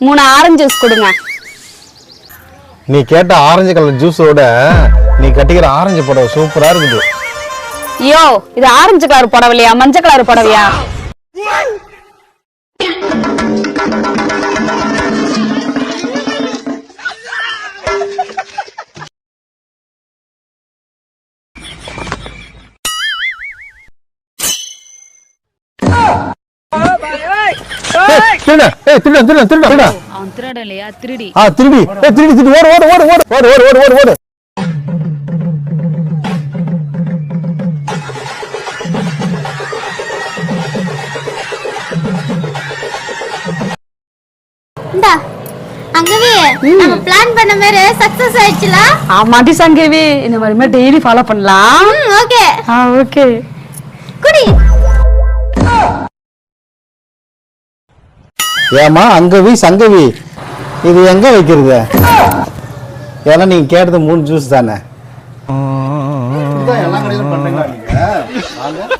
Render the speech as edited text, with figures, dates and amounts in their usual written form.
3 orange juice கொடுங்க. நீ கேட்ட ஆரஞ்சு கலர் ஜூஸோட நீ கட்டிக்கிற ஆரஞ்சு புடவை சூப்பரா இருக்குது. ஐயோ, இது ஆரஞ்சு கலர் புடவையா மஞ்சள் கலர் புடவையா? அவன் திருடலையா? திருடி. ஓடு. அங்கவே நம்ம பிளான் பண்ண மாதிரி சக்சஸ் ஆயிடுச்சுல. ஆமாடி சங்கவி, இந்த மாதிரி டெய்லி ஃபாலோ பண்ணலாம். ஓகே. ஓகே. குடி. ஏமா அங்கவி சங்கவி இது எங்க வைக்கிறது? ஏன்னா நீங்க கேட்டது 3 ஜூஸ் தானே. எல்லா கடையிலும் பண்றீங்களா நீங்க?